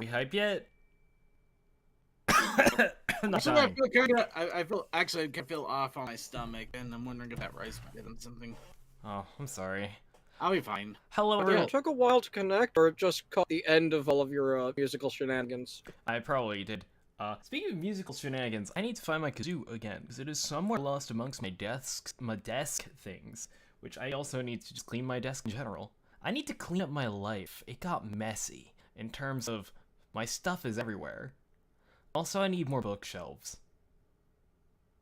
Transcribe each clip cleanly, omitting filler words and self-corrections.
we hype yet? I'm not Actually, I dying. feel kind of. I feel actually I can feel off on my stomach, and I'm wondering if that rice might have done something. Oh, I'm sorry. I'll be fine. Hello, But everyone. yeah, It took a while to connect, or it just caught the end of all of your musical shenanigans. I probably did. Speaking of musical shenanigans, I need to find my kazoo again, because it is somewhere lost amongst my desk things, which I also need to just clean my desk in general. I need to clean up my life. It got messy, in terms of my stuff is everywhere. Also, I need more bookshelves.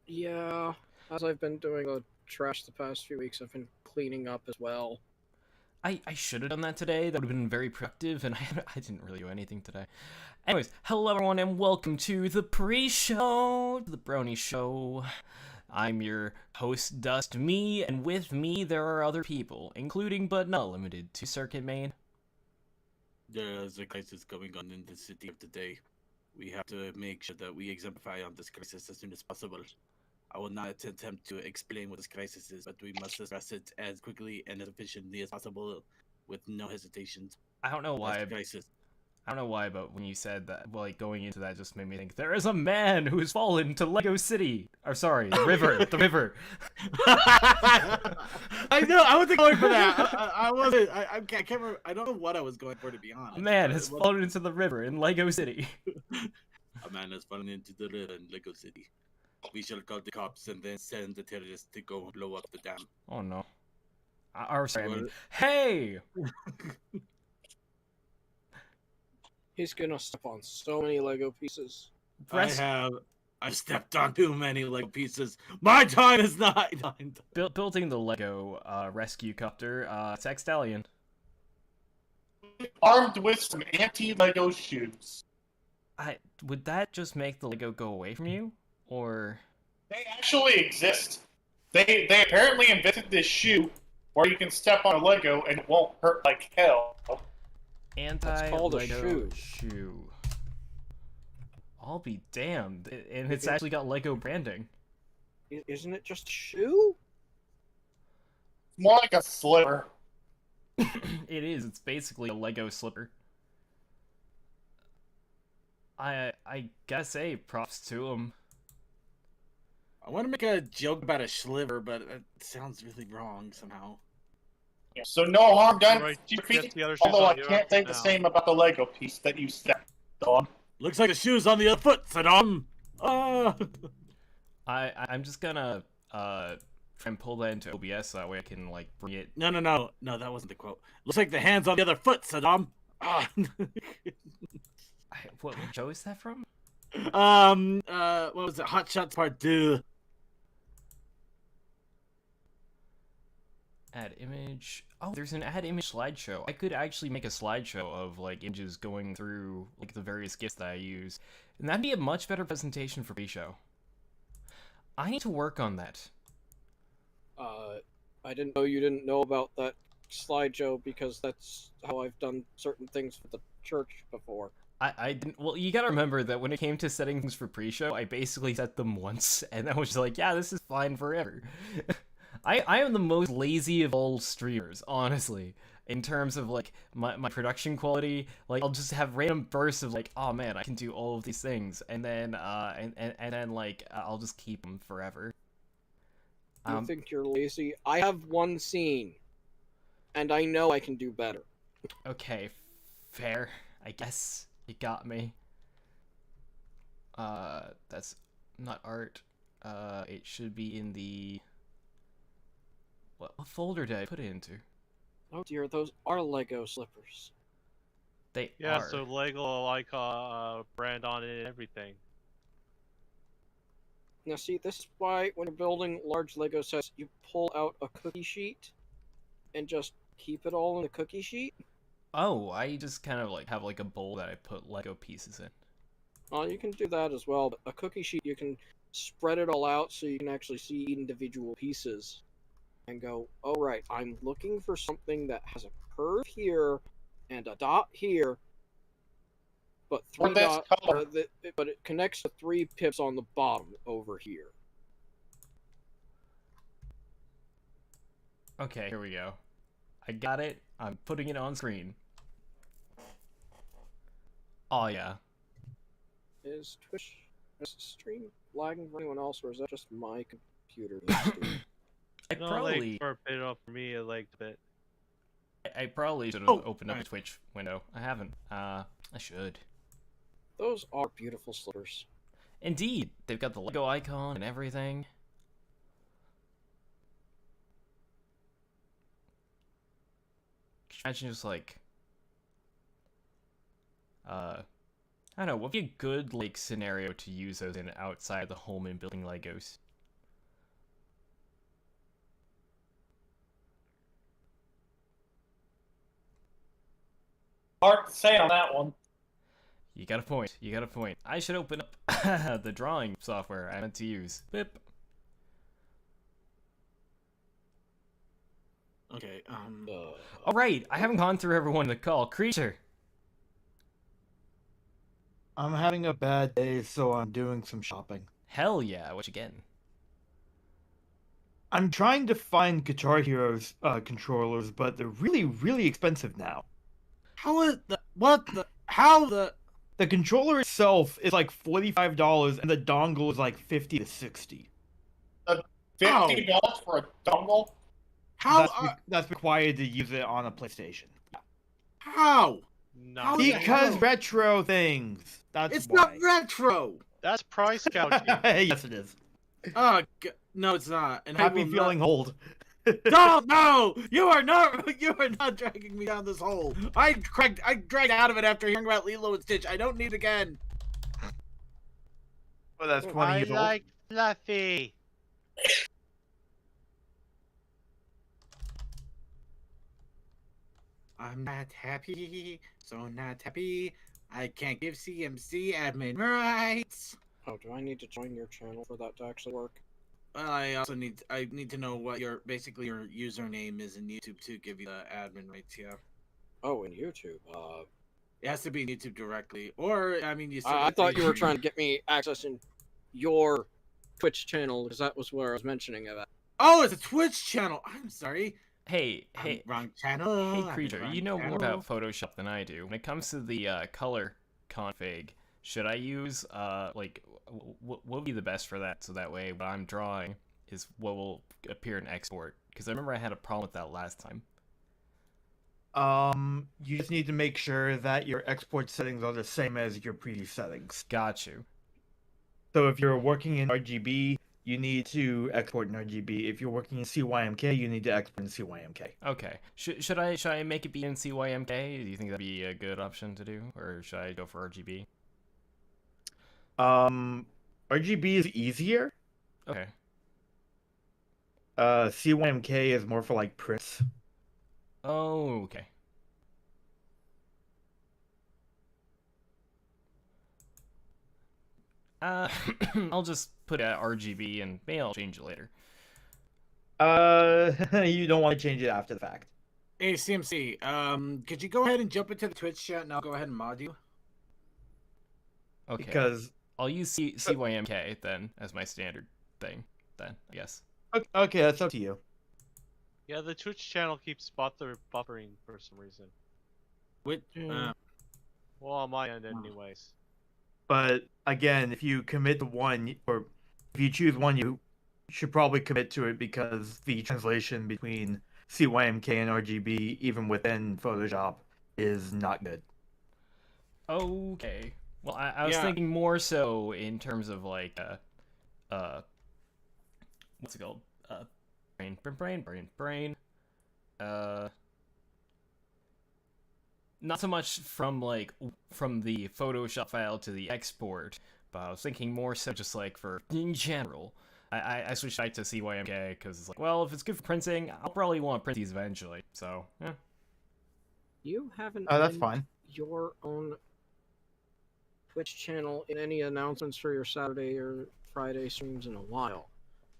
Yeah, as I've been doing the trash the past few weeks, I've been cleaning up as well. I should have done that today. That would have been very productive, and I didn't really do anything today. Anyways, hello everyone, and welcome to the pre-show, the Brony Show. I'm your host, Dust Me, and with me there are other people, including but not limited to Circuit Main. there's a crisis going on in the city of today. We have to make sure that we exemplify on this crisis as soon as possible. I will not attempt to explain what this crisis is, but we must address it as quickly and as efficiently as possible, with no hesitations. I don't know That's why. the crisis. I don't know why, but when you said that, well, like going into that, just made me think there is a man who has fallen to Lego City. Or sorry, the river, the river. I know. I wasn't going for that. I wasn't. I can't remember. I don't know what I was going for, to be honest. A man but has it wasn't- fallen into the river in Lego City. A man has fallen into the river in Lego City. We shall call the cops and then send the terrorists to go blow up the dam. Oh no. Or sorry, I mean, What? hey! He's gonna step on so many Lego pieces. Rest- I've stepped on too many Lego pieces. My time is not done. building the Lego rescue copter, Sextallion. Armed with some anti-Lego shoes. Would that just make the Lego go away from you? Or They actually exist. They apparently invented this shoe where you can step on a Lego and it won't hurt like hell. called a anti-Lego shoe. shoe. I'll be damned. And it's actually got Lego branding. Isn't it just a shoe? It's more like a slipper. It is. It's basically a Lego slipper. I gotta say, props to him. I want to make a joke about a sliver, but it sounds really wrong somehow. So no harm done Right, to your get feet. the other shoes Although on I your can't say the now. same about the Lego piece that you stepped on. Looks like the shoe's on the other foot, Saddam. I'm just gonna try and pull that into OBS so that way I can like bring it. No, that wasn't the quote. Looks like the hand's on the other foot, Saddam. What show is that from? What was it? Hot Shots Part 2. Add image. Oh, there's an add image slideshow. I could actually make a slideshow of like images going through like the various GIFs that I use, and that'd be a much better presentation for pre-show. I need to work on that. I didn't know you didn't know about that slideshow because that's how I've done certain things for the church before. I didn't. Well, you gotta remember that when it came to setting things for pre-show, I basically set them once, and I was just like, yeah, this is fine forever. I am the most lazy of all streamers, honestly, in terms of like my production quality. Like I'll just have random bursts of like, oh man, I can do all of these things, and then and then like I'll just keep them forever. You think you're lazy? I have one scene, and I know I can do better. Okay, fair. I guess you got me. That's not art. It should be in the. What folder did I put it into? Oh dear, those are Lego slippers. They Yeah, are. so Lego like brand on it and everything. Now see, this is why when you're building large Lego sets, you pull out a cookie sheet and just keep it all in the cookie sheet. Oh, I just kind of like have like a bowl that I put Lego pieces in. Well, you can do that as well, but a cookie sheet, you can spread it all out so you can actually see individual pieces and go, oh right, I'm looking for something that has a curve here and a dot here, but Or three this dots, color. but it connects to 3 pips on the bottom over here. Okay, here we go. I got it. I'm putting it on screen. Oh yeah. Is Twitch stream lagging for anyone else, or is that just my computer? being stupid? I No, probably like for a bit of for me, it lagged a bit. I probably should have Oh, opened up a alright. Twitch window. I haven't. I should. Those are beautiful slippers. Indeed, they've got the Lego icon and everything. Could you imagine just like, I don't know, what would be a good like scenario to use those in outside the home and building Legos? Hard to say on that one. You got a point. You got a point. I should open up the drawing software I meant to use. Bip. Okay. All right, I haven't gone through everyone in the call. Creature. I'm having a bad day, so I'm doing some shopping. Hell yeah, what you getting? I'm trying to find Guitar Hero's controllers, but they're really, really expensive now. How is the what the how the The controller itself is like $45, and the dongle is like $50 to $60. $50 for a dongle? how That's required to use it on a PlayStation. how? No, How the Because hell? retro things. That's It's why. not retro. that's price gouging. Yes, it is. Oh no, it's not. And I Happy will feeling old. Don't no! You are not dragging me down this hole. I dragged out of it after hearing about Lilo and Stitch. I don't need it again. Well, that's 20 I years old. like Fluffy. I'm not happy, so not happy. I can't give CMC admin rights. Oh, do I need to join your channel for that to actually work? Well, I need to know what your username is in YouTube to give you the admin rights. Yeah, Oh, in YouTube. it has to be in YouTube directly, or I mean, you. Still I have thought to- you were trying to get me accessing your Twitch channel, because that was where I was mentioning about. Oh, it's a Twitch channel. I'm sorry. Hey, I'm hey, wrong channel. hey, I'm Creature, wrong you know more channel. about Photoshop than I do. When it comes to the color config, should I use, like, what would be the best for that? So that way what I'm drawing is what will appear in export. Because I remember I had a problem with that last time. You just need to make sure that your export settings are the same as your previous settings. Got you. So if you're working in RGB, you need to export in RGB. If you're working in CYMK, you need to export in CYMK. Okay. Should I make it be in CYMK? Do you think that'd be a good option to do? Or should I go for RGB? RGB is easier. Okay. CYMK is more for like prints. Oh, okay. I'll just put a RGB and maybe I'll change it later. You don't want to change it after the fact. Hey CMC, could you go ahead and jump into the Twitch chat and I'll go ahead and mod you? Okay. Because I'll use CYMK then as my standard thing. Then I guess. okay, that's up to you. Yeah, the Twitch channel keeps buffering for some reason. With Well, on my end, anyways. But again, if you commit to one, or if you choose one, you should probably commit to it because the translation between CYMK and RGB, even within Photoshop, is not good. Okay. Well, I was Yeah. thinking more so in terms of like what's it called? Brain. Not so much from the Photoshop file to the export, but I was thinking more so just like for in general. I switched back to CYMK because it's like, well, if it's good for printing, I'll probably want to print these eventually. So, yeah. You haven't Oh, that's done fine. your own Twitch channel in any announcements for your Saturday or Friday streams in a while.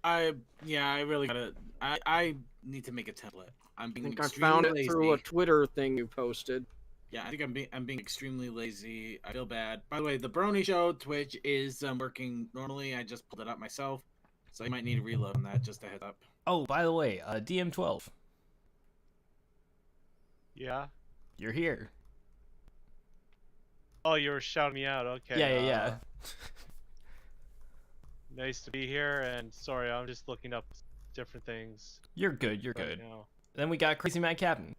I really gotta. I need to make a template. I'm I being think I extremely found it lazy. through a Twitter thing you posted. Yeah, I think I'm being extremely lazy. I feel bad. By the way, the Brony Show Twitch is working normally. I just pulled it up myself, so you might need a reload on that. Just a heads up. Oh, by the way, DM12, Yeah. you're here. Oh, you were shouting me out. Okay. Yeah. Nice to be here, and sorry, I'm just looking up different things You're good. You're right good. now. Then we got Crazy Mad Captain.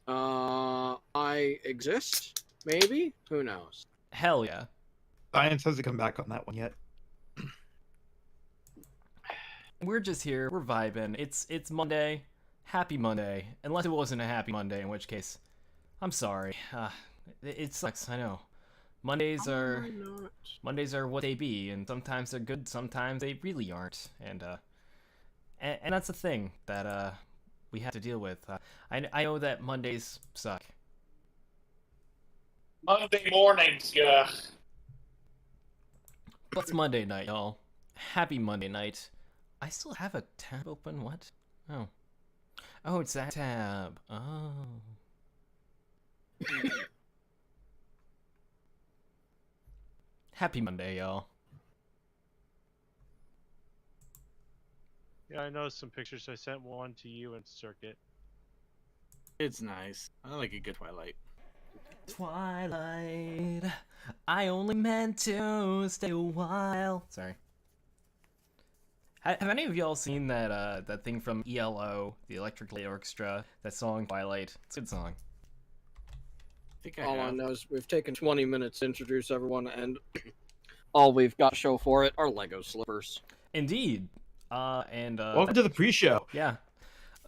I exist? Maybe? Who knows? Hell yeah. Science hasn't come back on that one yet. We're just here. We're vibing. It's Monday. Happy Monday. Unless it wasn't a happy Monday, in which case, I'm sorry. It sucks. I know. Mondays are what they be, and sometimes they're good, sometimes they really aren't, and that's the thing that we have to deal with. I know that Mondays suck. Monday mornings, yeah. But it's Monday night, y'all. Happy Monday night. I still have a tab open. What? Oh, it's that tab. Oh. Happy Monday, y'all. Yeah, I noticed some pictures. I sent one to you and Circuit. It's nice. I like a good Twilight. Twilight. I only meant to stay a while. Sorry. Have any of y'all seen that that thing from ELO, the Electric Light Orchestra? That song Twilight. It's a good song. I think All I have. know is we've taken 20 minutes to introduce everyone, and all we've got to show for it are Lego slippers. Indeed. Welcome to the pre-show. Yeah.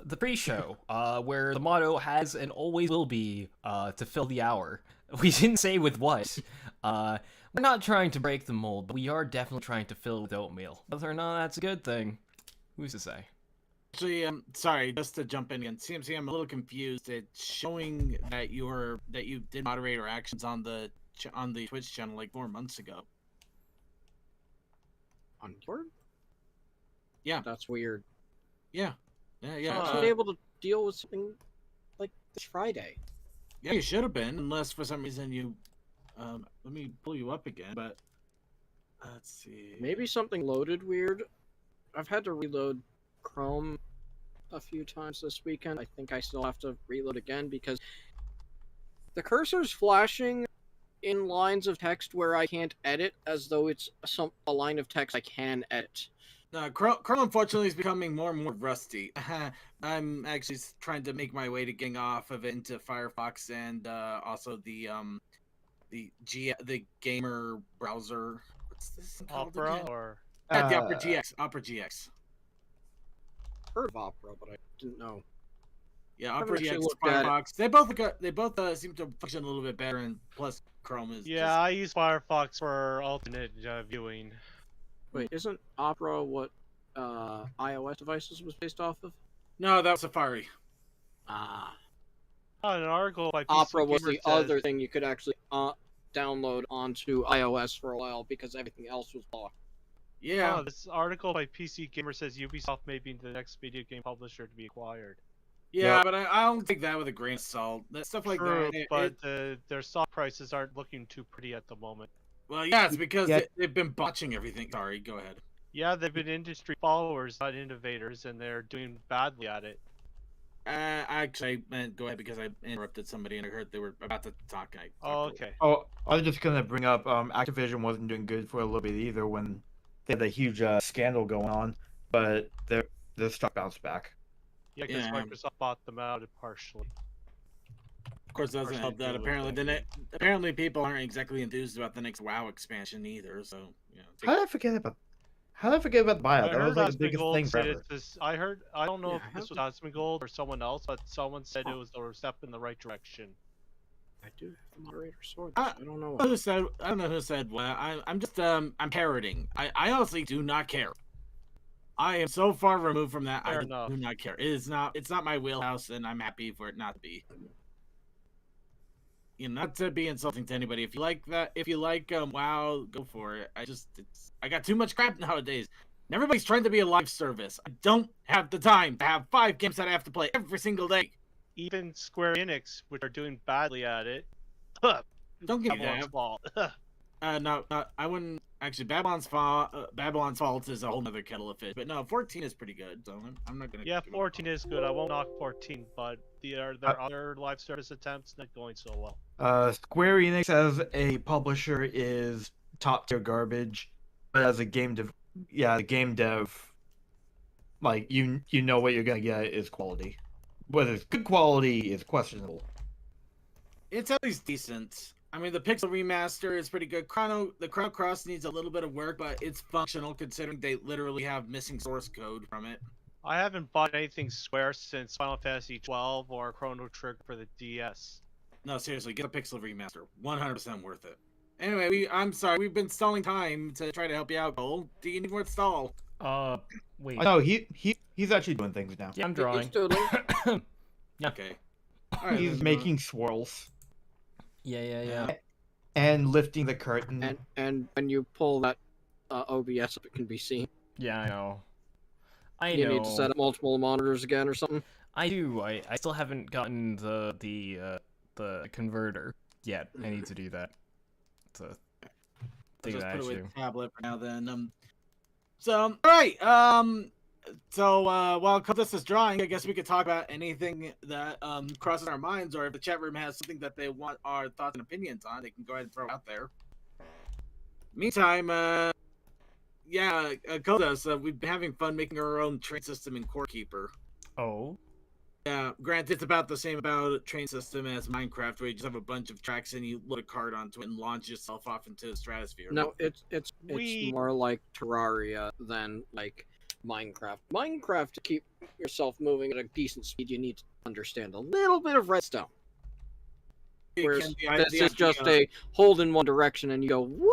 The pre-show, where the motto has and always will be, to fill the hour. We didn't say with what. We're not trying to break the mold, but we are definitely trying to fill it with oatmeal. Whether or not that's a good thing, who's to say? Actually, sorry, just to jump in again. CMC, I'm a little confused. It's showing that you did moderator actions on the Twitch channel like 4 months ago. On board? Yeah. That's weird. Yeah. Yeah. I should be able to deal with something like this Friday. Yeah, you should have been, unless for some reason you. Let me pull you up again, but let's see. Maybe something loaded weird. I've had to reload Chrome a few times this weekend. I think I still have to reload again because the cursor's flashing in lines of text where I can't edit, as though it's a line of text I can edit. No, Chrome unfortunately is becoming more and more rusty. I'm actually trying to make my way to getting off of it into Firefox and also the gamer browser. What's this called Opera again? or Yeah, the Opera GX. Opera GX. Heard of Opera, but I didn't know. Yeah, I haven't Opera actually GX, looked at it. Firefox. They both seem to function a little bit better, and plus Chrome is. yeah, I use Firefox for alternate viewing. Wait, isn't Opera what iOS devices was based off of? No, that was Safari. Ah. An article by PC Opera was Gamer the says, other thing you could actually download onto iOS for a while because everything else was blocked. Yeah. Oh, this article by PC Gamer says Ubisoft may be the next video game publisher to be acquired. Yeah, but I don't take that with a grain of salt. That stuff like True, that. but their stock prices aren't looking too pretty at the moment. Well, yeah, it's because Yeah. they've been botching everything. Sorry, go ahead. Yeah, they've been industry followers, not innovators, and they're doing badly at it. Actually, I meant go ahead because I interrupted somebody and I heard they were about to talk. And I Oh, talked over. okay. Oh, I was just gonna bring up Activision wasn't doing good for a little bit either when they had a huge scandal going on, but their stock bounced back. Yeah, because Yeah. Microsoft bought them out partially. Of course, it doesn't help that apparently people aren't exactly enthused about the next WoW expansion either. So How did I forget about the buyout? I That was heard like the biggest Asmongold thing said forever. I heard. I don't know Yeah, if this was Asmongold or someone else, but someone said it was a step in the right direction. I do have the moderator sword. I don't know. I don't know who said what. I'm just I'm parroting. I honestly do not care. I am so far removed from that. Fair I enough. do not care. It's not my wheelhouse, and I'm happy for it not to be. Not to be insulting to anybody. If you like that, if you like WoW, go for it. I got too much crap nowadays. And everybody's trying to be a live service. I don't have the time to have 5 games that I have to play every single day. Even Square Enix, which are doing badly at it, Don't give me everyone's that. fault. No, I wouldn't Actually, Babylon's Fault is a whole other kettle of fish. But no, 14 is pretty good. So I'm not gonna. Yeah, 14 is good. I won't knock 14, but their other live service attempts not going so well. Square Enix as a publisher is top tier garbage, but as a game dev, like you know what you're gonna get is quality. Whether it's good quality is questionable. It's at least decent. I mean, the Pixel remaster is pretty good. The Chrono Cross needs a little bit of work, but it's functional considering they literally have missing source code from it. I haven't bought anything Square since Final Fantasy 12 or Chrono Trigger for the DS. No, seriously, get a Pixel remaster. 100% worth it. Anyway, I'm sorry, we've been stalling time to try to help you out, Cole. Do you need more stall? Wait. No, he's actually doing things now. Yeah, I'm drawing. He's doodling. Yeah. Okay. All right, He's making swirls Yeah. and lifting the curtain. And when you pull that OBS up, it can be seen. Yeah, I know. You need to set up multiple monitors again or something. I do. I still haven't gotten the converter yet. I need to do that. It's a thing that I just put it do. with tablet for now then. So, alright, so while Cultist is drawing, I guess we could talk about anything that crosses our minds, or if the chat room has something that they want our thoughts and opinions on, they can go ahead and throw it out there. Meantime, Cultist, we've been having fun making our own train system in Core Keeper. Oh. Yeah, granted, it's about the same about a train system as Minecraft, where you just have a bunch of tracks and you load a card onto it and launch yourself off into the stratosphere. No, it's more like Terraria than like Minecraft. Minecraft, to keep yourself moving at a decent speed, you need to understand a little bit of redstone. Whereas this is just a hold in one direction and you go, whee!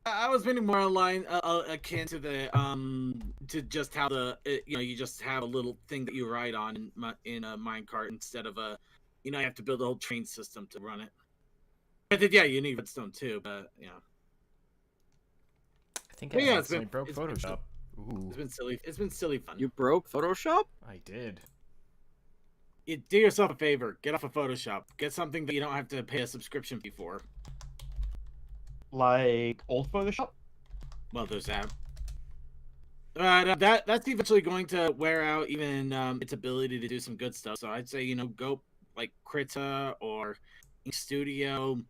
I was meaning more online, akin to the to just how you just have a little thing that you ride on in a minecart instead of you have to build a whole train system to run it. But yeah, you need redstone too, but yeah. I think I accidentally broke it's Photoshop. Ooh. It's been silly. It's been silly fun. You broke Photoshop? I did. Do yourself a favor. Get off of Photoshop. Get something that you don't have to pay a subscription fee for. Like old Photoshop? Well, there's that. That's eventually going to wear out even its ability to do some good stuff. So I'd say go like Krita or Ink Studio,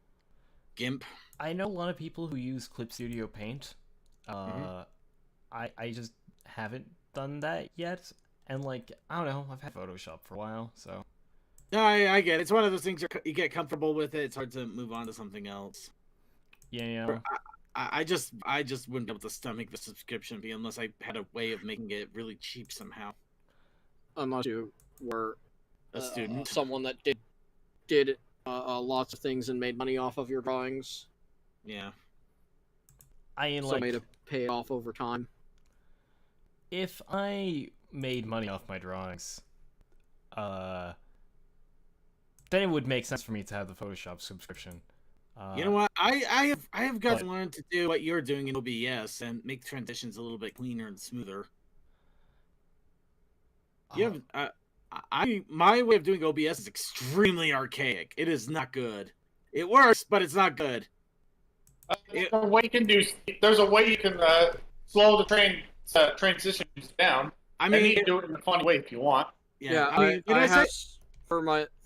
GIMP. I know a lot of people who use Clip Studio Paint. I just haven't done that yet, and like I don't know, I've had Photoshop for a while, so. No, I get it. It's one of those things you get comfortable with it. It's hard to move on to something else. Yeah. I just wouldn't be able to stomach the subscription fee unless I had a way of making it really cheap somehow. Unless you were A student. someone that did lots of things and made money off of your drawings. Yeah. So made to pay it off over time. If I made money off my drawings, then it would make sense for me to have the Photoshop subscription. You know what? I have got to learn to do what you're doing in OBS and make transitions a little bit cleaner and smoother. You have my way of doing OBS is extremely archaic. It is not good. It works, but it's not good. There's a way you can slow the transitions down. I mean, and you can do it in a funny way if you want. Yeah, I have for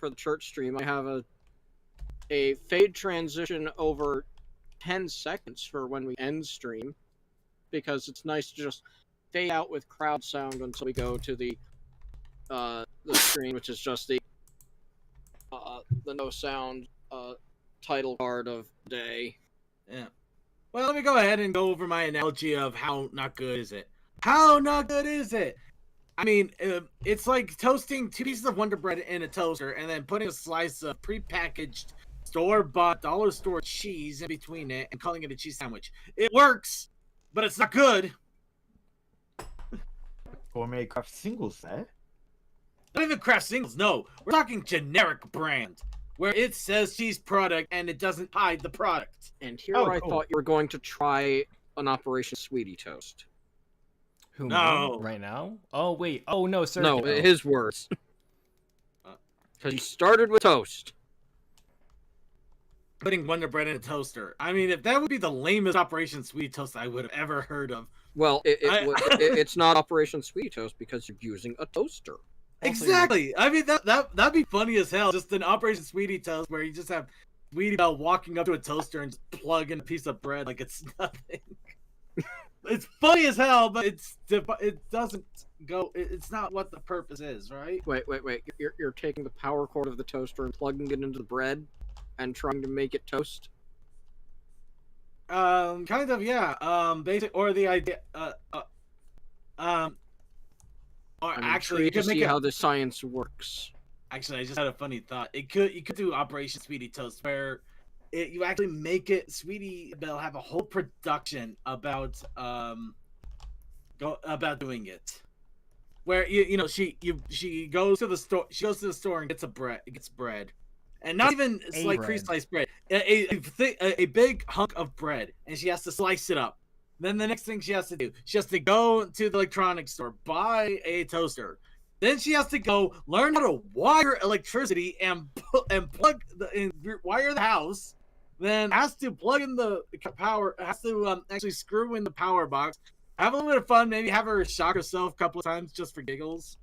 the church stream. I have a fade transition over 10 seconds for when we end stream, because it's nice to just fade out with crowd sound until we go to the screen, which is just the no sound title card of the day. Yeah. Well, let me go ahead and go over my analogy of how not good is it. How not good is it? I mean, it's like toasting 2 pieces of Wonder Bread in a toaster and then putting a slice of prepackaged store-bought dollar store cheese in between it and calling it a cheese sandwich. It works, but it's not good. Gourmet craft singles set? Not even craft singles, no. We're talking generic brand, where it says cheese product and it doesn't hide the product. And here I thought you were going to try an Operation Sweetie Toast. Who? No. Me? Right now? Oh wait. Oh no, sir. No, his words. Because he started with toast. putting Wonder Bread in a toaster. I mean, if that would be the lamest Operation Sweetie Toast I would have ever heard of. Well, it's not Operation Sweetie Toast because you're using a toaster. Exactly. I mean, that'd be funny as hell. Just an Operation Sweetie Toast where you just have Sweetie Belle walking up to a toaster and just plug in a piece of bread like it's nothing. It's funny as hell, but it doesn't go. It's not what the purpose is, right? Wait. You're taking the power cord of the toaster and plugging it into the bread and trying to make it toast? Kind of, yeah. Basic, or the idea, or actually, you could make see it. how the science works. Actually, I just had a funny thought. You could do Operation Sweetie Toast where you actually make it Sweetie Belle have a whole production about doing it. Where she goes to the store and gets bread. And not even it's like pre-sliced bread. A big hunk of bread, and she has to slice it up. Then the next thing she has to do, she has to go to the electronics store, buy a toaster. Then she has to go learn how to wire electricity and wire the house. Then has to plug in the power. Has to actually screw in the power box. Have a little bit of fun. Maybe have her shock herself a couple of times just for giggles.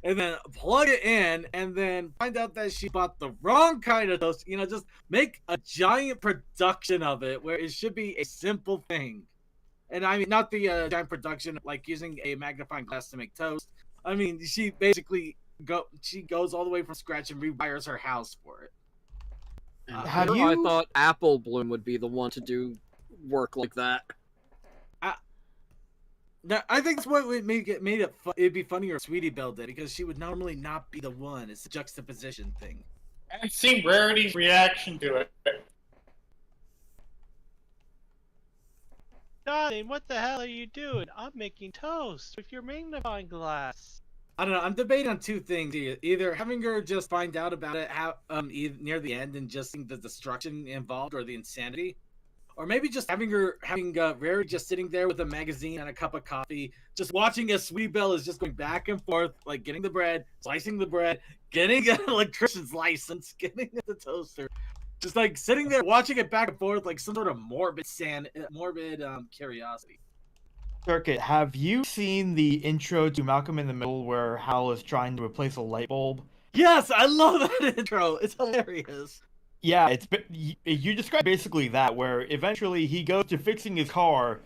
And then plug it in, and then find out that she bought the wrong kind of toast. Just make a giant production of it where it should be a simple thing. And I mean, not the giant production like using a magnifying glass to make toast. I mean, she basically goes all the way from scratch and rewires her house for it. I thought Apple Bloom would be the one to do work like that. I think that's what would made it. It'd be funnier if Sweetie Belle did, because she would normally not be the one. It's a juxtaposition thing. I've seen Rarity's reaction to it. Darling, what the hell are you doing? I'm making toast with your magnifying glass. I don't know. I'm debating on two things. Either having her just find out about it near the end and just think the destruction involved or the insanity, or maybe just having Rarity just sitting there with a magazine and a cup of coffee, just watching as Sweetie Belle is just going back and forth, like getting the bread, slicing the bread, getting an electrician's license, getting the toaster, just like sitting there watching it back and forth like some sort of morbid curiosity. Circuit, have you seen the intro to Malcolm in the Middle where Hal is trying to replace a light bulb? Yes, I love that intro. It's hilarious. Yeah, you describe basically that, where eventually he goes to fixing his car,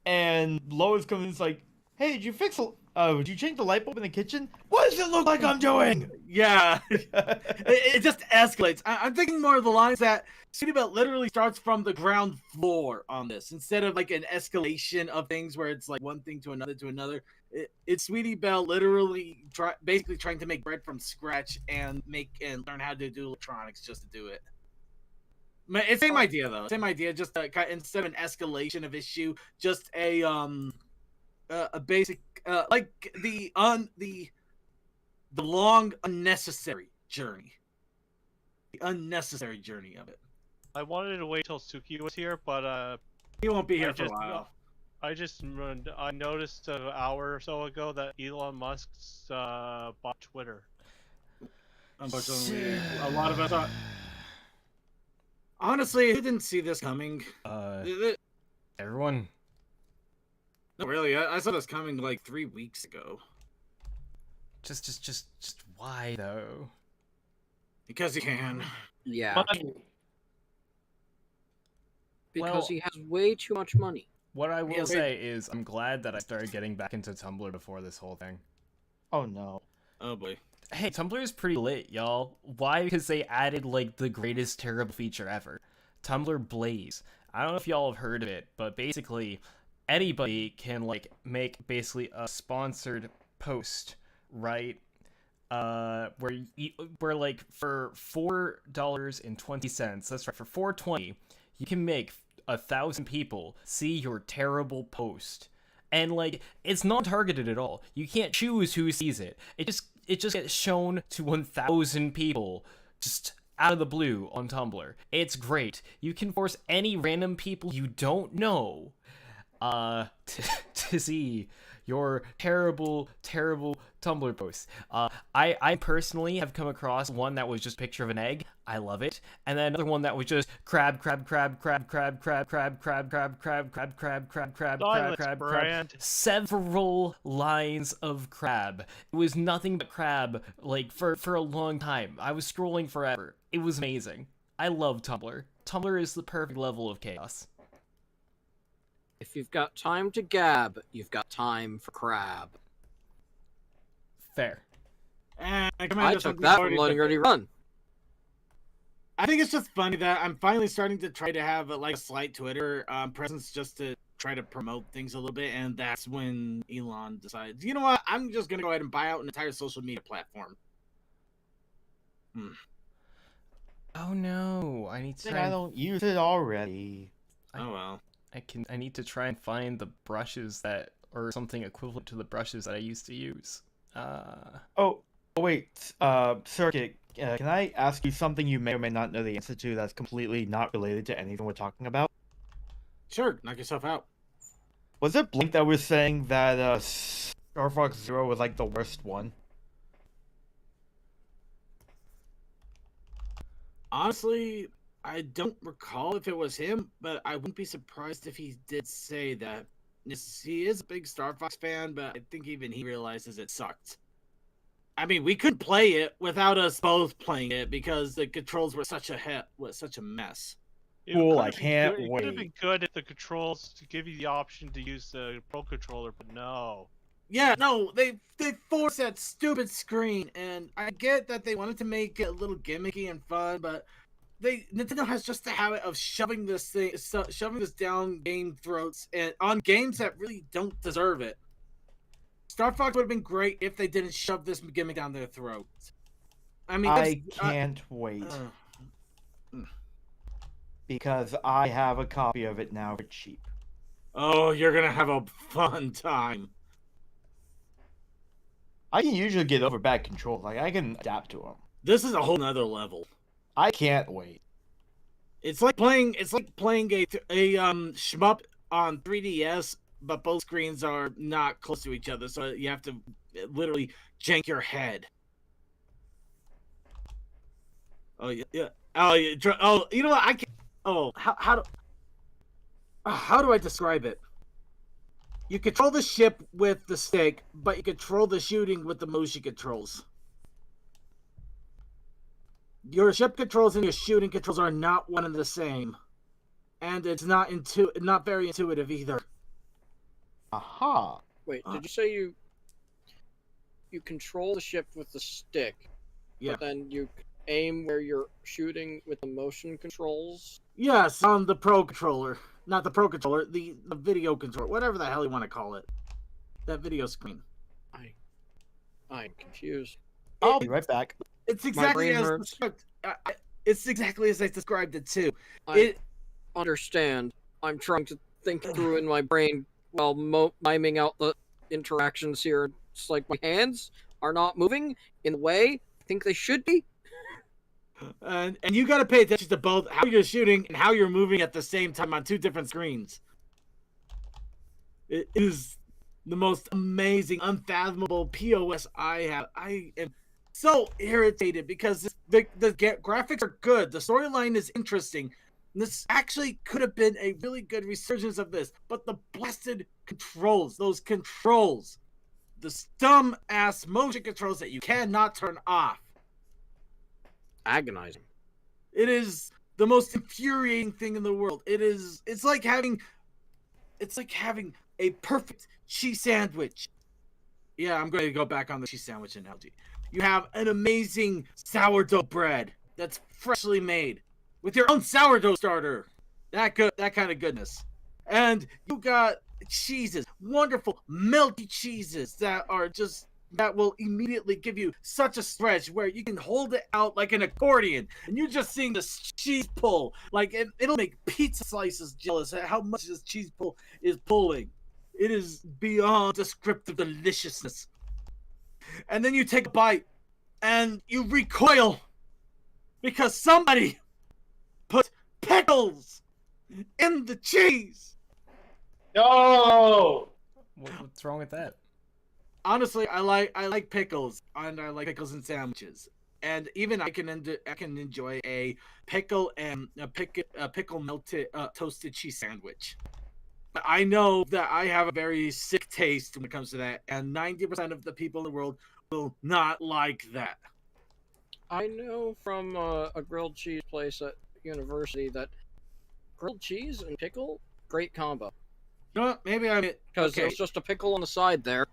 and Lois comes in and is like, "Hey, did you change the light bulb in the kitchen? What does it look like I'm doing?" Yeah, it just escalates. I'm thinking more of the lines that Sweetie Belle literally starts from the ground floor on this, instead of like an escalation of things where it's like one thing to another. It's Sweetie Belle literally basically trying to make bread from scratch and learn how to do electronics just to do it. It's same idea though. Same idea. Just instead of an escalation of issue, just a basic like the long unnecessary journey. The unnecessary journey of it. I wanted to wait till Suki was here, but He won't be here for a while. I noticed an hour or so ago that Elon Musk's bought Twitter. Unfortunately, a lot of us are. Honestly, I didn't see this coming. Everyone. No, really, I saw this coming like 3 weeks ago. Just why though? Because he can. Yeah. Because he has way too much money. What I will say is, I'm glad that I started getting back into Tumblr before this whole thing. Oh no. Oh boy. Hey, Tumblr is pretty lit, y'all. Why? Because they added, like, the greatest terrible feature ever. Tumblr Blaze. I don't know if y'all have heard of it, but basically, anybody can, like, make basically a sponsored post, right? Where like, for $4.20, that's right, for $4.20, you can make 1,000 people see your terrible post. And, like, it's not targeted at all. You can't choose who sees it. It just gets shown to 1,000 people just out of the blue on Tumblr. It's great. You can force any random people you don't know to to see your terrible, terrible Tumblr posts. I personally have come across one that was just a picture of an egg. I love it. And then another one that was just crab, several lines of crab. It was nothing but crab, like, for a long time. I was scrolling forever. It was amazing. I love Tumblr. Tumblr is the perfect level of chaos. If you've got time to gab, you've got time for crab. Fair. And I took that from Loading Ready Run. I think it's just funny that I'm finally starting to try to have a slight Twitter presence just to try to promote things a little bit, and that's when Elon decides, you know what, I'm just gonna go ahead and buy out an entire social media platform. Oh no, I need to. I don't use it already. Oh well. I need to try and find the brushes that, or something equivalent to the brushes that I used to use. Oh wait, Circuit, can I ask you something you may or may not know the answer to that's completely not related to anything we're talking about? Sure, knock yourself out. Was it Blink that was saying that Star Fox Zero was like the worst one? Honestly, I don't recall if it was him, but I wouldn't be surprised if he did say that. He is a big Star Fox fan, but I think even he realizes it sucked. I mean, we could play it without us both playing it because the controls were such a mess. Cool, I can't It wait. could have been good if the controls to give you the option to use the Pro Controller, but no. Yeah, no, they forced that stupid screen, and I get that they wanted to make it a little gimmicky and fun, but Nintendo has just a habit of shoving this down game throats and on games that really don't deserve it. Star Fox would have been great if they didn't shove this gimmick down their throats. I mean, I can't wait. Because I have a copy of it now for cheap. Oh, you're gonna have a fun time. I can usually get over bad controls. Like, I can adapt to them. This is a whole nother level. I can't wait. It's like playing a shmup on 3DS, but both screens are not close to each other, so you have to literally jank your head. Oh yeah. Oh yeah. Oh, you know what? I can't. Oh, how do I describe it? You control the ship with the stick, but you control the shooting with the motion controls. Your ship controls and your shooting controls are not one and the same, and it's not very intuitive either. Aha. Wait, did you say you control the ship with the stick? Yeah. But then you aim where you're shooting with the motion controls? Yes, on the Pro Controller. Not the Pro Controller, the video controller. Whatever the hell you want to call it. That video screen. I'm confused. I'll be right back. It's exactly as described. It's exactly as I described it too. I understand. I'm trying to think through in my brain while miming out the interactions here. It's like my hands are not moving in the way I think they should be. And you got to pay attention to both how you're shooting and how you're moving at the same time on two different screens. It is the most amazing, unfathomable POS I have. I am so irritated because the graphics are good. The storyline is interesting. This actually could have been a really good resurgence of this, but the blasted controls, those controls, the dumb ass motion controls that you cannot turn off. Agonizing. It is the most infuriating thing in the world. It's like having a perfect cheese sandwich. Yeah, I'm going to go back on the cheese sandwich analogy. You have an amazing sourdough bread that's freshly made with your own sourdough starter. That kind of goodness. And you got cheeses, wonderful melty cheeses that will immediately give you such a stretch where you can hold it out like an accordion, and you're just seeing this cheese pull. Like it'll make pizza slices jealous at how much this cheese pull is pulling. It is beyond descriptive deliciousness. And then you take a bite, and you recoil because somebody put pickles in the cheese. No! What's wrong with that? Honestly, I like pickles, and I like pickles in sandwiches. And even I can enjoy a pickle and a pickle melted toasted cheese sandwich. But I know that I have a very sick taste when it comes to that, and 90% of the people in the world will not like that. I know from a grilled cheese place at university that grilled cheese and pickle, great combo. You know what? Maybe I'm Because okay. there's just a pickle on the side there.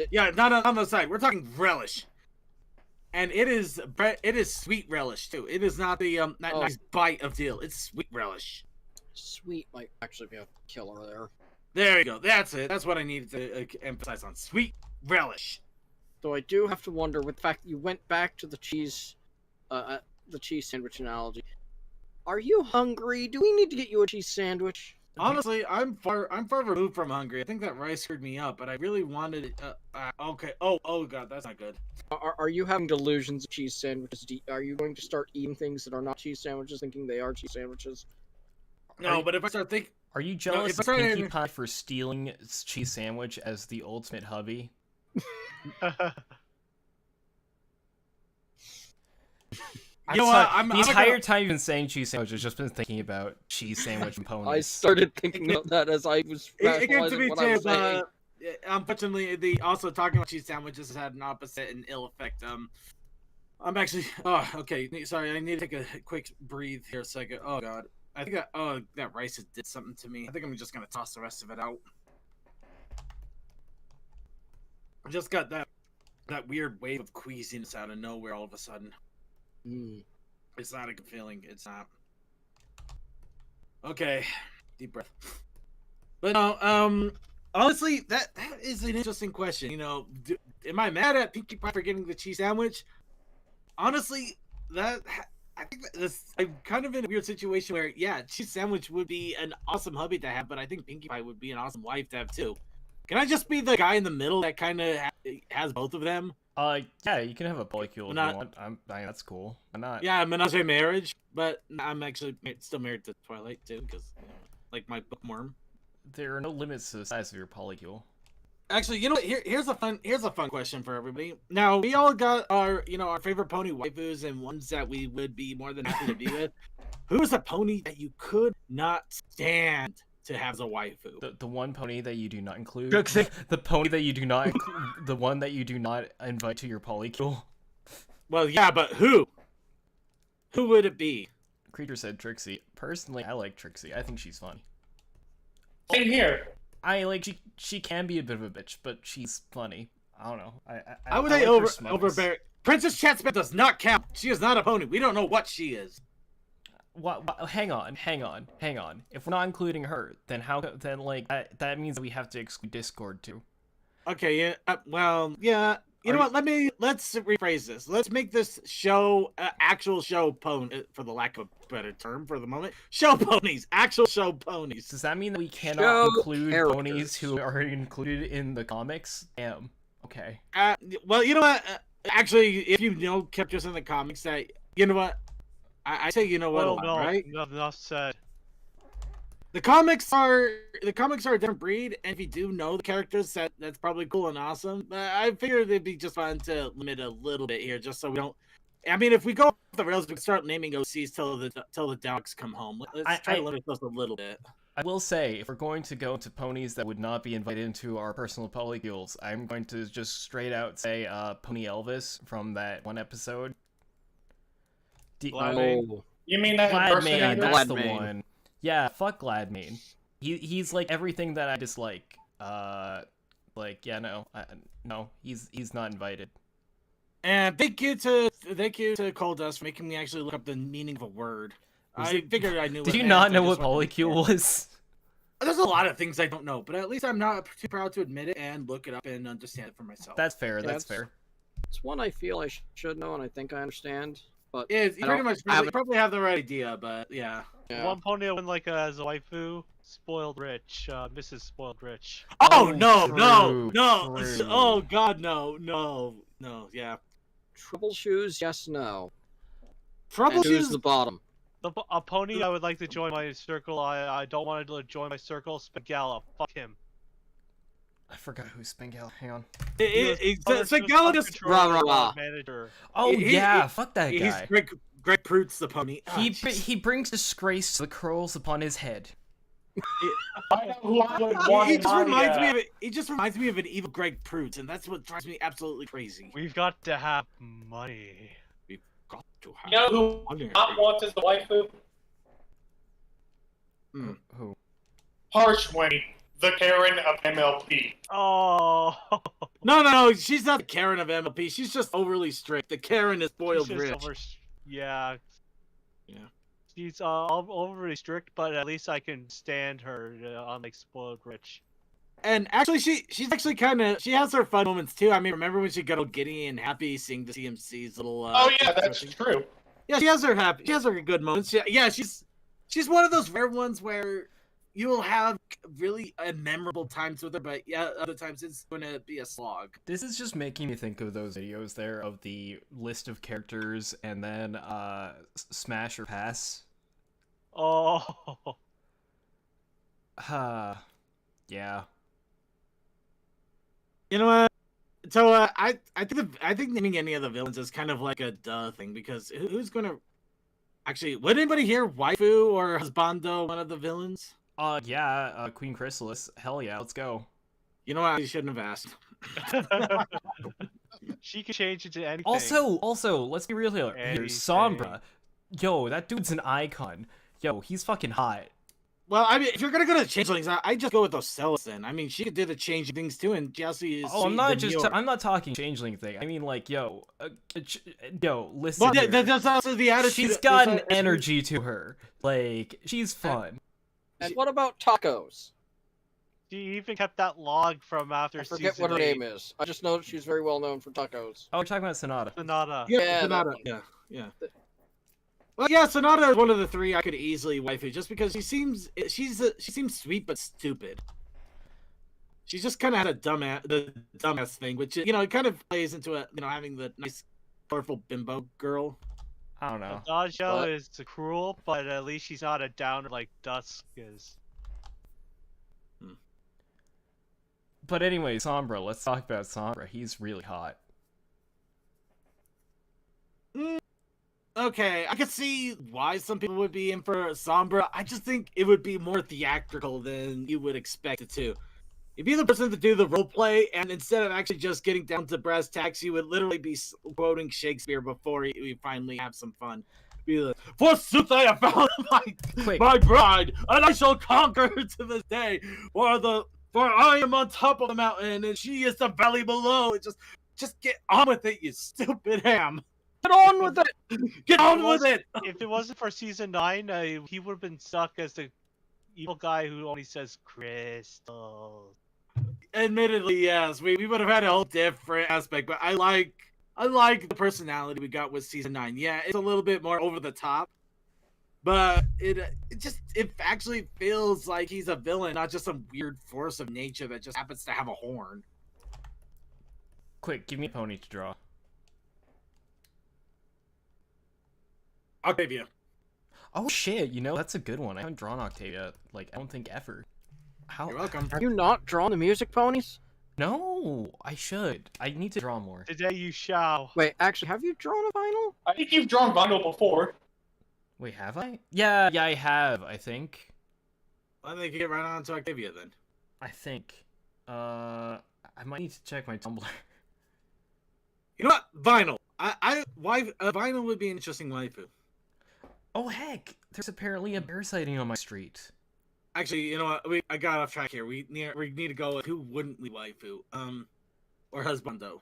Yeah, not on the side. We're talking relish, and it is sweet relish too. It is not the that Oh. nice bite of dill. It's sweet relish. Sweet might actually be a killer there. There you go. That's it. That's what I needed to emphasize on. Sweet relish. Though I do have to wonder, with the fact that you went back to the cheese sandwich analogy. Are you hungry? Do we need to get you a cheese sandwich? Honestly, I'm far removed from hungry. I think that rice screwed me up, but I really wanted it. Okay. Oh god, that's not good. Are you having delusions of cheese sandwiches? Are you going to start eating things that are not cheese sandwiches, thinking they are cheese sandwiches? No, but if I start thinking, Are you jealous if of I try Pinkie to- Pie for stealing cheese sandwich as the ultimate hubby? You know what? The I'm entire gonna- time you've been saying cheese sandwich, I've just been thinking about cheese sandwich and ponies. I started thinking of that as I was it came to rationalizing me what I was too, saying. but unfortunately, the also talking about cheese sandwiches has had an opposite and ill effect. I'm actually. Oh, okay. Sorry, I need to take a quick breathe here a second. Oh god, I think that rice has did something to me. I think I'm just gonna toss the rest of it out. I just got that weird wave of queasiness out of nowhere all of a sudden. Mm. It's not a good feeling. It's not. Okay, deep breath. But no, honestly, that is an interesting question. You know, am I mad at Pinkie Pie for getting the cheese sandwich? Honestly, I think I'm kind of in a weird situation where, yeah, cheese sandwich would be an awesome hubby to have, but I think Pinkie Pie would be an awesome wife to have too. Can I just be the guy in the middle that kind of has both of them? Yeah, you can have a polycule if Not- you want. That's cool. Why not? Yeah, menage a marriage, but I'm actually still married to Twilight too, because like my bookworm. There are no limits to the size of your polycule. Actually, you know what? Here's a fun question for everybody. Now we all got our favorite pony waifus and ones that we would be more than happy to be with. Who is a pony that you could not stand to have as a waifu? The one pony that you do not include. Trixie. The pony that you do not the one that you do not invite to your polycule. Well, yeah, but who? Who would it be? Creature said Trixie. Personally, I like Trixie. I think she's funny. Same here. I like she can be a bit of a bitch, but she's funny. I don't know. I would like say her over smugness. Barry. Princess Chatsmith does not count. She is not a pony. We don't know what she is. What? Hang on. If we're not including her, then that means that we have to exclude Discord too. Okay, yeah. Well, yeah. You know what? Let's rephrase this. Let's make this show actual show pony, for the lack of a better term for the moment. Show ponies, actual show ponies. Does that mean that we cannot Show include characters. ponies who are included in the comics? Damn. Okay. Well, you know what? Actually, if you kept us in the comics, that you know what, I say you know what, a Oh lot, no, right? enough said. The comics are a different breed, and if you do know the characters, that's probably cool and awesome. But I figured it'd be just fun to limit a little bit here, just so we don't. I mean, if we go off the rails, we can start naming OCs till the dogs come home. Let's try to limit ourselves a little bit. I will say, if we're going to go to ponies that would not be invited into our personal polycules, I'm going to just straight out say Pony Elvis from that one episode. Gladmane. Oh, You mean that Gladmane, impersonator? that's the Gladmane. one. Yeah, fuck Gladmane. He's like everything that I dislike. No, he's not invited. And thank you to Coldust for making me actually look up the meaning of a word. I figured I knew. Did what you it not meant, I know what just wanted to- polycule was? There's a lot of things I don't know, but at least I'm not too proud to admit it and look it up and understand it for myself. That's fair. Yeah, That's it's- fair. it's one I feel I should know, and I think I understand. But You I pretty don't much have it. probably have the right idea, but yeah. yeah. One pony I went like as a waifu, spoiled rich, Mrs. Spoiled Rich. Oh, Oh, no, true, no. true. Oh god, no, yeah. Trouble shoes, yes, no. Trouble And who's shoes. the bottom? A pony I would like to join my circle. I don't want to join my circle. Spagala, fuck him. forgot who's Spengale. Hang on. Spengale rah. manager. Oh yeah, fuck that He's guy. Greg Prute's the pony. He brings disgrace to the curls upon his head. I know who I would want He in just my, reminds me of it. He just reminds me of an evil Greg Prute, and that's what drives me absolutely crazy. We've got to have money. Got to have You know who money. I want as the waifu? Who? Harshwing, the Karen of MLP. Oh. No, she's not the Karen of MLP. She's just overly strict. The Karen is spoiled She's just rich. Yeah. Yeah. She's overly strict, but at least I can stand her on like spoiled rich. And actually, she's actually kind of she has her fun moments too. I mean, remember when she got all giddy and happy seeing the CMC's little? Oh yeah, that's true. Yeah, she has her happy. She has her good moments. Yeah, she's one of those rare ones where you will have really memorable times with her, but yeah, other times it's going to be a slog. This is just making me think of those videos there of the list of characters and then smash or pass. Oh. Yeah. You know what? So I think naming any of the villains is kind of like a duh thing because who's gonna actually? Would anybody hear waifu or husbando one of the villains? Yeah, Queen Chrysalis. Hell yeah, let's go. You know what? I shouldn't have asked. She can change into anything. Also, let's be real here. Anything. Sombra. Yo, that dude's an icon. Yo, he's fucking hot. Well, I mean, if you're gonna go to changelings, I just go with Ocellus then. I mean, she could do the change things too, and Chelsea is. Oh, I'm not talking changeling thing. I mean, like, yo, listen. But here. that's also the attitude. She's got an energy to her. Like, she's fun. And what about tacos? She even kept that log from after I forget season what her 8. name is. I just know she's very well known for tacos. Oh, we're talking about Sonata. Sonata. Yeah, Sonata. that Yeah. Well, yeah, Sonata is one of the three I could easily waifu, just because she seems sweet but stupid. She's just kind of had the dumbass thing, which it kind of plays into having the nice, colorful bimbo girl. I don't know. Adagio But- is cruel, but at least she's not a downer like Dusk is. But anyway, Sombra. Let's talk about Sombra. He's really hot. Okay, I could see why some people would be in for Sombra. I just think it would be more theatrical than you would expect it to. You'd be the person to do the role play, and instead of actually just getting down to brass tacks, you would literally be quoting Shakespeare before we finally have some fun. Be like, "Forsooth, I have found my bride, and I shall conquer her to this day. For I am on top of the mountain, and she is the valley below." Just get on with it, you stupid ham. Get on with it! Get on with it! If it wasn't for season 9, he would have been stuck as the evil guy who only says crystals. Admittedly, yes, we would have had a whole different aspect, but I like the personality we got with season 9. Yeah, it's a little bit more over the top, but it actually feels like he's a villain, not just some weird force of nature that just happens to have a horn. Quick, give me a pony to draw. Octavia. Oh shit, that's a good one. I haven't drawn Octavia, like, I don't think ever. How? You're welcome. Have you not drawn the music ponies? No, I should. I need to draw more. Today you shall. Wait, actually, have you drawn a vinyl? I think you've drawn vinyl before. Wait, have I? Yeah, I have, I think. I think you get right on to Octavia then. I think. I might need to check my Tumblr. You know what? Vinyl. Vinyl would be an interesting waifu. Oh heck, there's apparently a bear sighting on my street. Actually, you know what? I got off track here. We need to go with who wouldn't we waifu? Or husbando.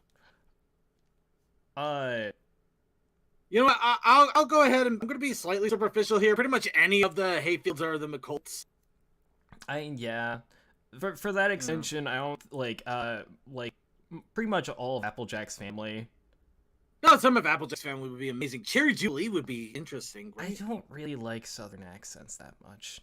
You know what? I'll go ahead and I'm gonna be slightly superficial here. Pretty much any of the Hayfields or the McColts. Yeah. For that extension, I don't like pretty much all of Applejack's family. No, some of Applejack's family would be amazing. Cherry Jubilee would be interesting. I don't really like Southern accents that much.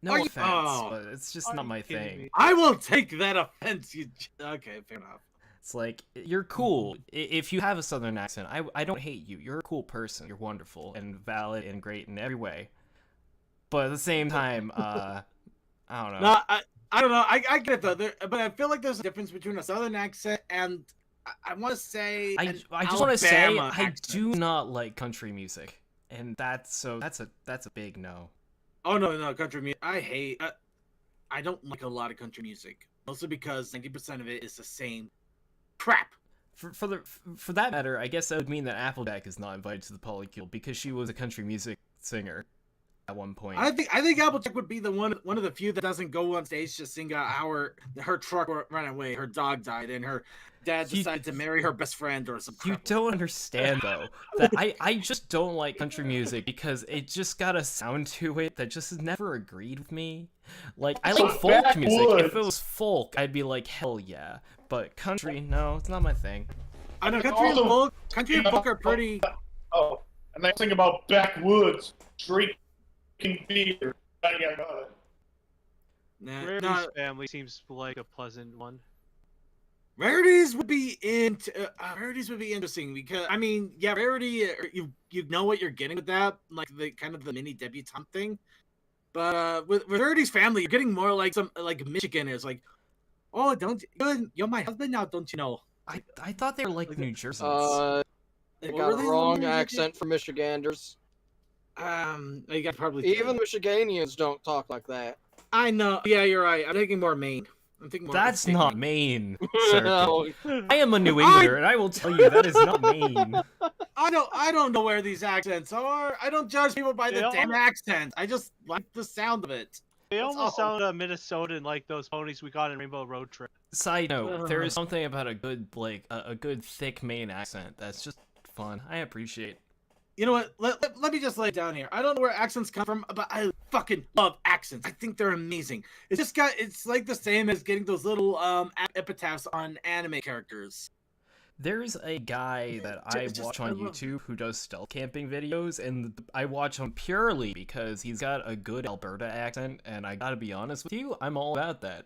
No Are you- offense, oh. but it's just Are not you my kidding thing. me? I will take that offense. Okay, fair enough. It's like, you're cool. If you have a Southern accent, I don't hate you. You're a cool person. You're wonderful and valid and great in every way. But at the same time, I don't know. No, I don't know. I get it though, but I feel like there's a difference between a southern accent and I want to say I an just want to say Alabama I accent. do not like country music, and that's a big no. Oh no, country music. I hate. I don't like a lot of country music, mostly because 90% of it is the same crap. For that matter, I guess that would mean that Applejack is not invited to the Polycule because she was a country music singer at one point. I think Applejack would be the one of the few that doesn't go on stage to sing how her truck ran away, her dog died, and her dad decided to marry her best friend or something. You don't understand though that I just don't like country music because it just got a sound to it that just has never agreed with me. Like I like folk music. If it was folk, I'd be like hell yeah. But country, no, it's not my thing. I know country and folk are pretty. Oh, and they sing about backwoods drinking beer. Yeah, Rarity's family seems like a pleasant one. Rarities would be interesting because I mean, yeah, Rarity, you know what you're getting with that, like the kind of the mini debutante thing. But with Rarity's family, you're getting more like some like Michiganders, like, oh, you're my husband now, don't you know? I thought they were like New Jerseyans. You got a wrong accent for Michiganders. You got probably Even Michiganians don't talk like that. I know. Yeah, you're right. I'm thinking more Maine. I'm thinking more. That's not Maine, sir. No. I am a New Englander, and I will tell you that is not Maine. I don't know where these accents are. I don't judge people by the damn accent. I just like the sound of it. They almost sound Minnesotan, like those ponies we got in Rainbow Road Trip. Side note: there is something about a good a good thick Maine accent that's just fun. I appreciate. You know what? Let me just lay it down here. I don't know where accents come from, but I fucking love accents. I think they're amazing. It's like the same as getting those little epitaphs on anime characters. There's a guy that I watch on YouTube who does stealth camping videos, and I watch him purely because he's got a good Alberta accent, and I gotta be honest with you, I'm all about that.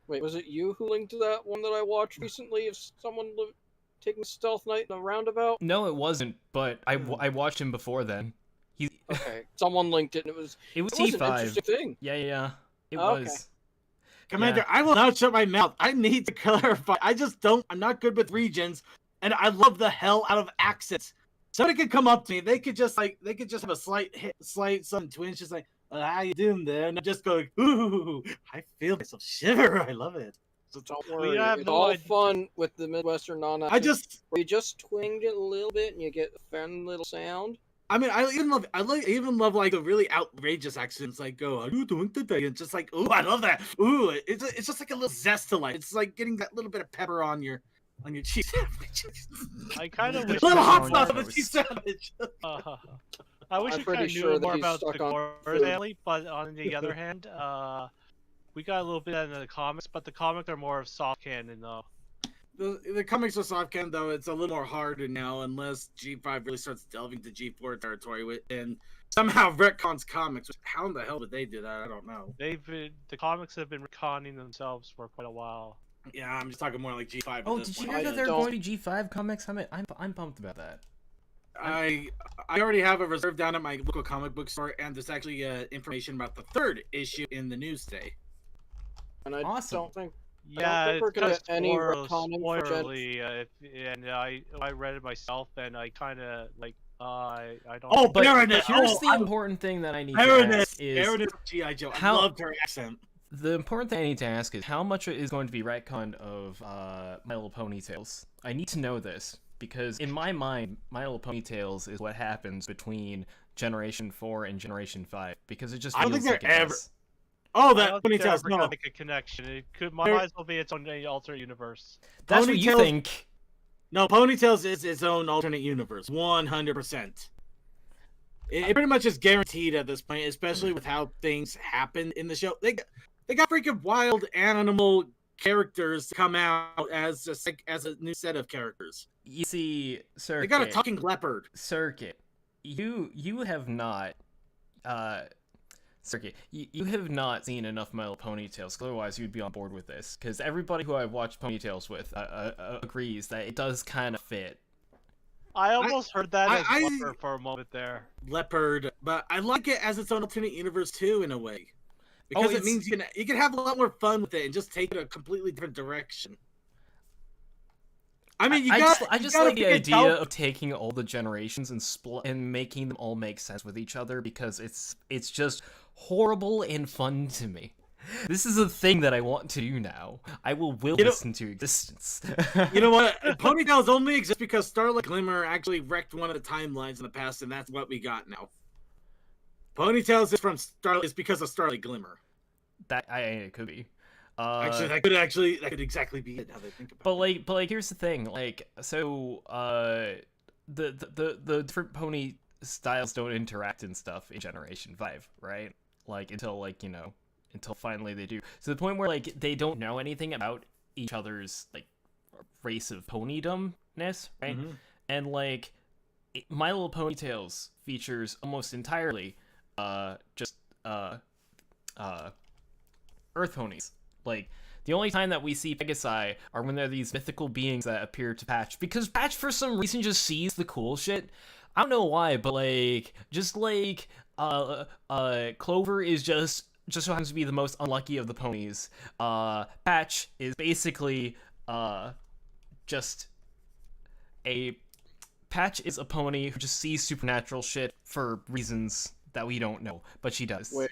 Wait, was it you who linked to that one that I watched recently of someone taking stealth night in a roundabout? No, it wasn't, but I watched him before then. Okay, someone linked it, and it was T5. an interesting thing. Yeah, it Okay. was. Commander, Yeah. I will not shut my mouth. I need to clarify. I'm not good with regions, and I love the hell out of accents. Somebody could come up to me. They could just have a slight some twinge, just like, how you doing there? And I just go, ooh, I feel myself shiver. I love it. So don't worry, have it's no all idea. fun with the Midwestern non-accent. I You just twinged it a little bit, and you get a fun little sound. mean, I even love like the really outrageous accents, like go, how you doing today? And just like, ooh, I love that. Ooh, it's just like a little zest to life. It's like getting that little bit of pepper on your cheese sandwich. I kind of wish little we hot knew sauce on more- the cheese sandwich. I wish I'm we pretty kind of sure knew that more he's about the stuck on Gore food. family, but on the other hand, we got a little bit into the comics, but the comics are more of soft canon though. The comics are soft canon though. It's a little more harder now, unless G5 really starts delving to G4 territory and somehow retcons comics. How in the hell did they do that? I don't know. The comics have been reconning themselves for quite a while. Yeah, I'm just talking more like G5. Oh, at this did you point. know that I there are don't- going to be G5 comics? I'm pumped about that. I already have a reserve down at my local comic book store, and there's actually information about the third issue in the news today. And I Awesome. don't think Yeah, think we're it's gonna just get any more retconning for Gen- spoilerly, and I read it myself, and I kind of like I don't. Oh, But Baroness! here's the Oh, important thing that I need to Baroness! ask is Baroness G.I. Joe. how- I loved her accent. the important thing I need to ask is how much is going to be retconned of My Little Ponytails. I need to know this because in my mind, My Little Ponytails is what happens between Generation 4 and Generation 5 because it just I don't feels think like they're it ever- does. Oh, I that don't think they're ponytails. ever No, gonna make a connection. It might as well be its own alternate universe. That's what you Ponytails- think. no, ponytails is its own alternate universe. 100%. It pretty much is guaranteed at this point, especially with how things happen in the show. They got freaking wild animal characters to come out as a new set of characters. You see, Circuit. They got a talking leopard. Circuit. You have not Circuit, you have not seen enough My Little Ponytails, otherwise you'd be on board with this. Because everybody who I've watched Ponytails with agrees that it does kind of fit. I almost heard that as I- leopard for a moment there. Leopard, but I like it as its own alternate universe too, in a way. because it it's- means you can have a lot more fun with it and just take it a completely different direction. I mean, I just like the idea of taking all the generations and making them all make sense with each other, because it's just horrible and fun to me. This is a thing that I want to do now. I will this into existence. You know what? Ponytails only exist because Starlight Glimmer actually wrecked one of the timelines in the past, and that's what we got now. Ponytails is from Starlight is because of Starlight Glimmer. It could be. Actually, that could exactly be it. Now that I think about it. But here's the thing. Like, so the different pony styles don't interact and stuff in Generation 5, right? Like until finally they do. To the point where like they don't know anything about each other's like race of ponydomness, right? Mm-hmm. And like My Little Ponytails features almost entirely just Earth ponies. Like, the only time that we see Pegasi are when they're these mythical beings that appear to Patch, because Patch for some reason just sees the cool shit. I don't know why, but Clover is just so happens to be the most unlucky of the ponies. Patch is basically just a Patch is a pony who just sees supernatural shit for reasons that we don't know, but she does. Wait.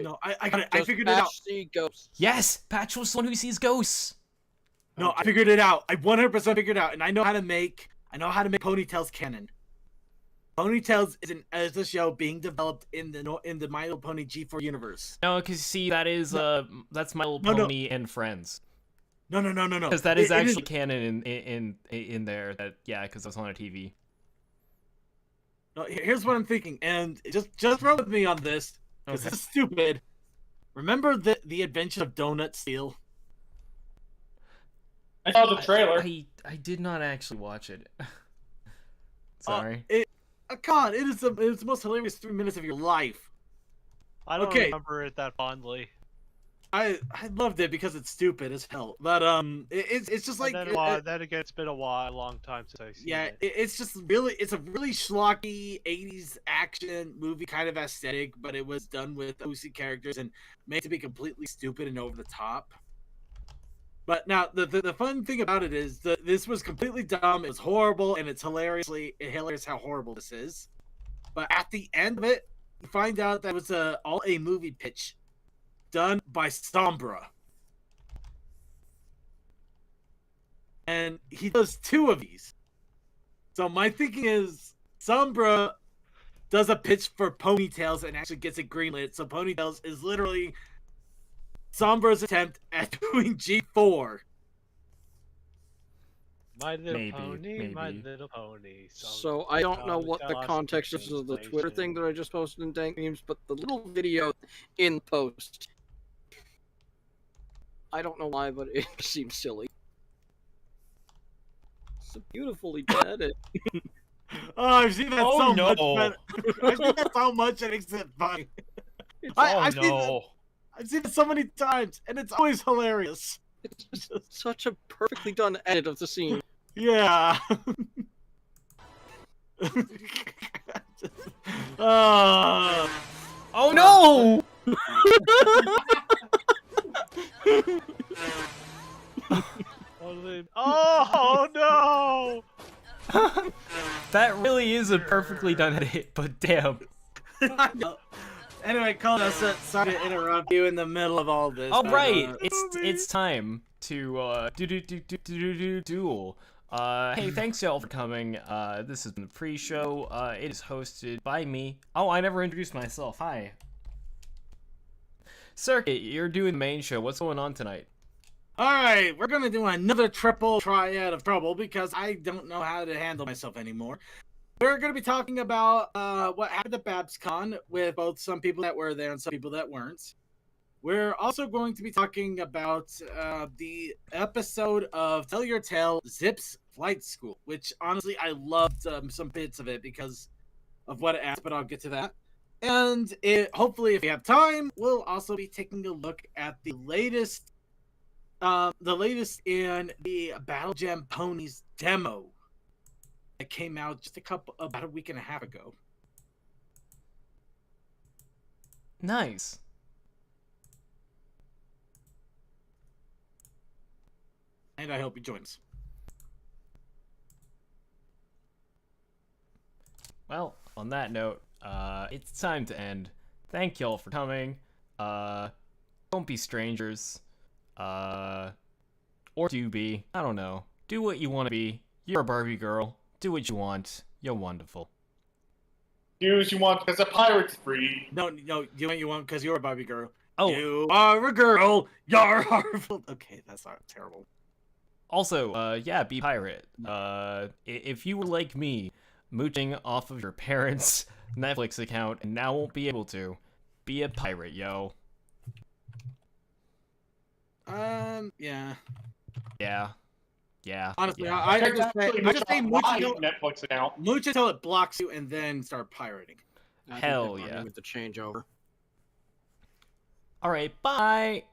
No, I got it. I Does figured it Patch out. see ghosts? Yes, Patch was the one who sees ghosts. No, I figured it out. I 100% figured it out, and I know how to make Ponytails canon. Ponytails is a show being developed in the My Little Pony G4 universe. No, because see, that's My Little Pony and Friends. No. Because that is actually canon in there. Because it's on a TV. No, here's what I'm thinking, and just roll with me on this, because this is stupid. Remember the Adventure of Donut Steel? I saw the trailer. I did not actually watch it. Sorry. God, it is the most hilarious 3 minutes of your life. I don't Okay. remember it that fondly. I loved it because it's stupid as hell. But it's just like Then again, it's been a long time since I've seen it. it's a really schlocky 80s action movie kind of aesthetic, but it was done with OC characters and made to be completely stupid and over the top. But now the fun thing about it is that this was completely dumb. It was horrible, and it's hilarious how horrible this is. But at the end of it, you find out that it was all a movie pitch done by Sombra. And he does 2 of these. So my thinking is Sombra does a pitch for Ponytails and actually gets it greenlit. So Ponytails is literally Sombra's attempt at doing G4. My Little Maybe. Pony, My Little Pony. So I don't know what the context is of the Twitter thing that I just posted in Dank Memes, but the little video in post, I don't know why, but it seems silly. It's a beautifully edit. Oh, I've seen that so much. I've seen that so much, it makes it funny. I've seen it so many times, and it's always hilarious. It's just such a perfectly done edit of the scene. Yeah. Oh no! Oh no! That really is a perfectly done edit, but damn. Anyway, Colin, sorry to interrupt you in the middle of all this. All right, it's time to duel. Hey, thanks y'all for coming. This has been the pre-show. It is hosted by me. Oh, I never introduced myself. Hi. Circuit, you're doing the main show. What's going on tonight? Alright, we're gonna do another triple triad of trouble because I don't know how to handle myself anymore. We're gonna be talking about what happened at BabsCon with both some people that were there and some people that weren't. We're also going to be talking about the episode of Tell Your Tale Zips Flight School, which honestly I loved some bits of it because of what it asked, but I'll get to that. And hopefully, if we have time, we'll also be taking a look at the latest in the Battle Gem Ponies demo that came out just about a week and a half ago. Nice. and I hope you join us. Well, on that note, it's time to end. Thank y'all for coming. Don't be strangers. Or do be. I don't know. Do what you want to be. You're a Barbie girl. Do what you want. You're wonderful. Do as you want because a pirate's free. No, do what you want because you're a Barbie girl. Oh. You are a girl. You're harmful. Okay, that's not terrible. Also, yeah, be pirate. If you were like me, mooching off of your parents' Netflix account and now won't be able to, be a pirate, yo. Yeah. Yeah. Honestly, yeah. I There's just actually say mooch my until, Netflix account. mooch until it blocks you, and then start pirating. I think Hell they're running yeah. with the changeover. Alright, bye!